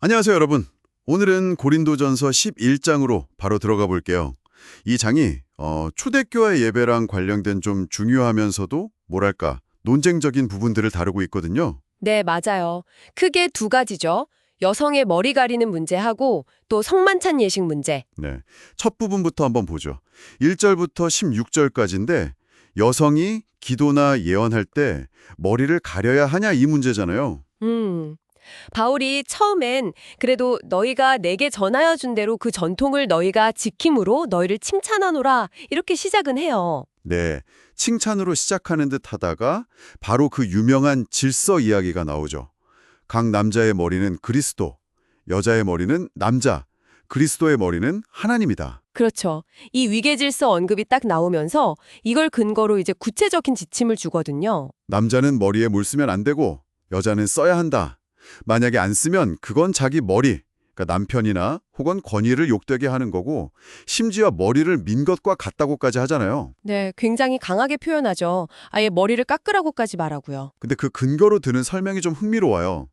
안녕하세요, 여러분. 오늘은 고린도전서 11장으로 바로 들어가 볼게요. 이 장이 초대교회 예배랑 관련된 좀 중요하면서도 뭐랄까 논쟁적인 부분들을 다루고 있거든요. 네, 맞아요. 크게 두 가지죠. 여성의 머리 가리는 문제하고 또 성만찬 예식 문제. 네, 첫 부분부터 한번 보죠. 1절부터 16절까지인데 여성이 기도나 예언할 때 머리를 가려야 하냐 이 문제잖아요. 음. 바울이 처음엔 그래도 너희가 내게 전하여 준 대로 그 전통을 너희가 지킴으로 너희를 칭찬하노라 이렇게 시작은 해요. 네, 칭찬으로 시작하는 듯 하다가 바로 그 유명한 질서 이야기가 나오죠. 각 남자의 머리는 그리스도, 여자의 머리는 남자, 그리스도의 머리는 하나님이다. 그렇죠. 이 위계질서 언급이 딱 나오면서 이걸 근거로 이제 구체적인 지침을 주거든요. 남자는 머리에 물 쓰면 안 되고 여자는 써야 한다. 만약에 안 쓰면 그건 자기 머리, 그러니까 남편이나 혹은 권위를 욕되게 하는 거고 심지어 머리를 민 것과 같다고까지 하잖아요. 네, 굉장히 강하게 표현하죠. 아예 머리를 깎으라고까지 말하고요. 근데 그 근거로 드는 설명이 좀 흥미로워요.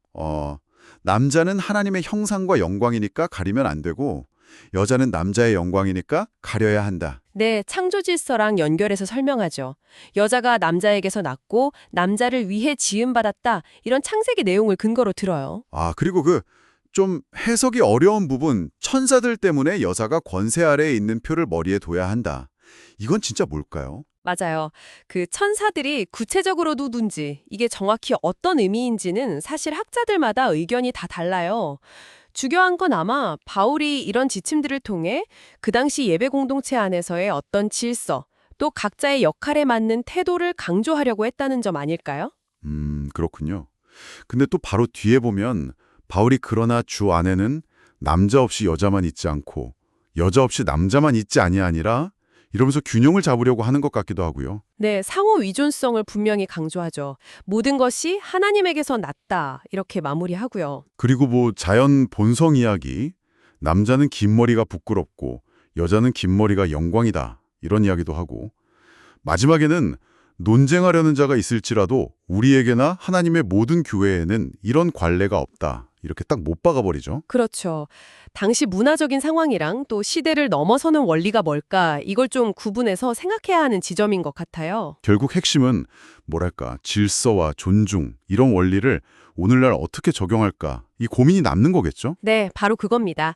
남자는 하나님의 형상과 영광이니까 가리면 안 되고 여자는 남자의 영광이니까 가려야 한다. 네, 창조 질서랑 연결해서 설명하죠. 여자가 남자에게서 낳고 남자를 위해 지음받았다. 이런 창세기 내용을 근거로 들어요. 그리고 그 좀 해석이 어려운 부분, 천사들 때문에 여자가 권세 아래에 있는 표를 머리에 둬야 한다. 이건 진짜 뭘까요? 맞아요. 그 천사들이 구체적으로 누군지, 이게 정확히 어떤 의미인지는 사실 학자들마다 의견이 다 달라요. 중요한 건 아마 바울이 이런 지침들을 통해 그 당시 예배 공동체 안에서의 어떤 질서, 또 각자의 역할에 맞는 태도를 강조하려고 했다는 점 아닐까요? 그렇군요. 근데 또 바로 뒤에 보면 바울이 그러나 주 안에는 남자 없이 여자만 있지 않고 여자 없이 남자만 있지 아니하니라 이러면서 균형을 잡으려고 하는 것 같기도 하고요. 네, 상호 위존성을 분명히 강조하죠. 모든 것이 하나님에게서 났다. 이렇게 마무리하고요. 그리고 뭐 자연 본성 이야기, 남자는 긴 머리가 부끄럽고 여자는 긴 머리가 영광이다. 이런 이야기도 하고 마지막에는 논쟁하려는 자가 있을지라도 우리에게나 하나님의 모든 교회에는 이런 관례가 없다. 이렇게 딱 못 박아버리죠. 그렇죠. 당시 문화적인 상황이랑 또 시대를 넘어서는 원리가 뭘까 이걸 좀 구분해서 생각해야 하는 지점인 것 같아요. 결국 핵심은 뭐랄까 질서와 존중 이런 원리를 오늘날 어떻게 적용할까 이 고민이 남는 거겠죠? 네, 바로 그겁니다.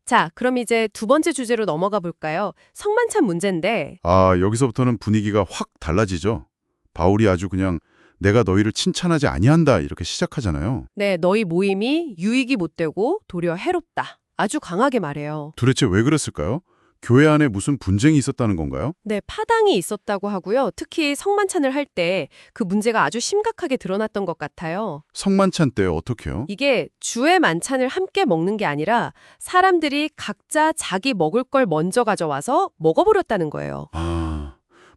자, 그럼 이제 두 번째 주제로 넘어가 볼까요? 성만찬 문제인데, 여기서부터는 분위기가 확 달라지죠. 바울이 아주 그냥 내가 너희를 칭찬하지 아니한다 이렇게 시작하잖아요. 네, 너희 모임이 유익이 못 되고 도리어 해롭다. 아주 강하게 말해요. 도대체 왜 그랬을까요? 교회 안에 무슨 분쟁이 있었다는 건가요? 네, 파당이 있었다고 하고요. 특히 성만찬을 할 때 그 문제가 아주 심각하게 드러났던 것 같아요. 성만찬 때 어떻게요? 이게 주의 만찬을 함께 먹는 게 아니라 사람들이 각자 자기 먹을 걸 먼저 가져와서 먹어버렸다는 거예요.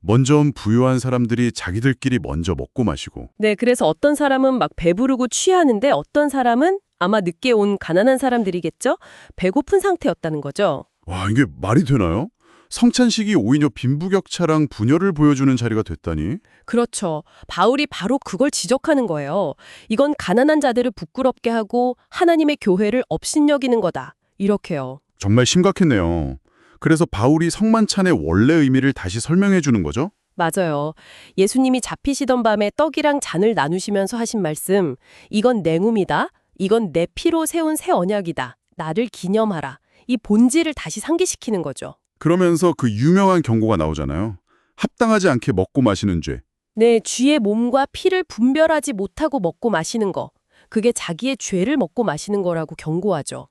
먼저 부유한 사람들이 자기들끼리 먼저 먹고 마시고. 네, 그래서 어떤 사람은 막 배부르고 취하는데 어떤 사람은 아마 늦게 온 가난한 사람들이겠죠? 배고픈 상태였다는 거죠. 와, 이게 말이 되나요? 성찬식이 오히려 빈부격차랑 분열을 보여주는 자리가 됐다니? 그렇죠. 바울이 바로 그걸 지적하는 거예요. 이건 가난한 자들을 부끄럽게 하고 하나님의 교회를 업신여기는 거다. 이렇게요. 정말 심각했네요. 그래서 바울이 성만찬의 원래 의미를 다시 설명해 주는 거죠? 맞아요. 예수님이 잡히시던 밤에 떡이랑 잔을 나누시면서 하신 말씀, 이건 내 몸이다. 이건 내 피로 세운 새 언약이다. 나를 기념하라. 이 본질을 다시 상기시키는 거죠. 그러면서 그 유명한 경고가 나오잖아요. 합당하지 않게 먹고 마시는 죄. 네, 쥐의 몸과 피를 분별하지 못하고 먹고 마시는 거. 그게 자기의 죄를 먹고 마시는 거라고 경고하죠.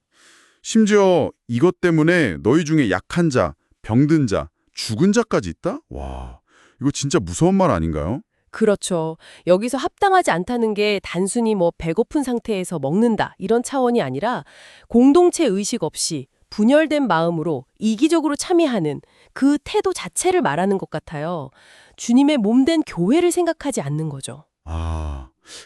심지어 이것 때문에 너희 중에 약한 자, 병든 자, 죽은 자까지 있다? 와, 이거 진짜 무서운 말 아닌가요? 그렇죠. 여기서 합당하지 않다는 게 단순히 뭐 배고픈 상태에서 먹는다 이런 차원이 아니라 공동체 의식 없이 분열된 마음으로 이기적으로 참여하는 그 태도 자체를 말하는 것 같아요. 주님의 몸된 교회를 생각하지 않는 거죠.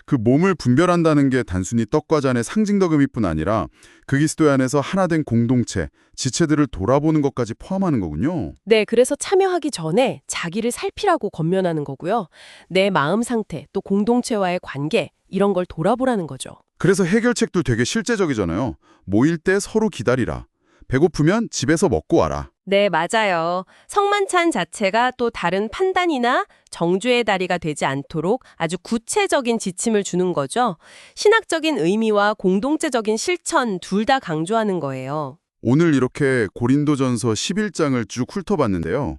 그 몸을 분별한다는 게 단순히 떡과 잔의 상징적 의미뿐 아니라 그리스도 안에서 하나 된 공동체, 지체들을 돌아보는 것까지 포함하는 거군요. 네, 그래서 참여하기 전에 자기를 살피라고 권면하는 거고요. 내 마음 상태, 또 공동체와의 관계, 이런 걸 돌아보라는 거죠. 그래서 해결책도 되게 실제적이잖아요. 모일 때 서로 기다리라. 배고프면 집에서 먹고 와라. 네, 맞아요. 성만찬 자체가 또 다른 판단이나 정죄의 다리가 되지 않도록 아주 구체적인 지침을 주는 거죠. 신학적인 의미와 공동체적인 실천 둘 다 강조하는 거예요. 오늘 이렇게 고린도전서 11장을 쭉 훑어봤는데요.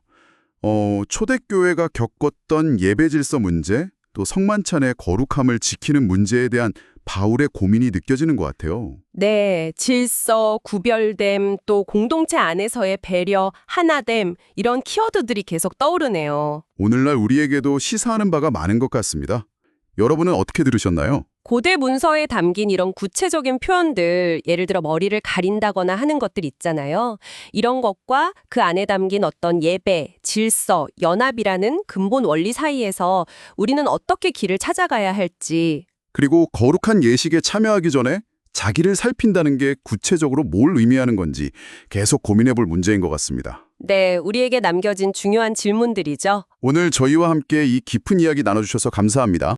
초대교회가 겪었던 예배 질서 문제, 또 성만찬의 거룩함을 지키는 문제에 대한 바울의 고민이 느껴지는 것 같아요. 네, 질서, 구별됨, 또 공동체 안에서의 배려, 하나됨 이런 키워드들이 계속 떠오르네요. 오늘날 우리에게도 시사하는 바가 많은 것 같습니다. 여러분은 어떻게 들으셨나요? 고대 문서에 담긴 이런 구체적인 표현들, 예를 들어 머리를 가린다거나 하는 것들 있잖아요. 이런 것과 그 안에 담긴 어떤 예배, 질서, 연합이라는 근본 원리 사이에서 우리는 어떻게 길을 찾아가야 할지. 그리고 거룩한 예식에 참여하기 전에 자기를 살핀다는 게 구체적으로 뭘 의미하는 건지 계속 고민해 볼 문제인 것 같습니다. 네, 우리에게 남겨진 중요한 질문들이죠. 오늘 저희와 함께 이 깊은 이야기 나눠주셔서 감사합니다.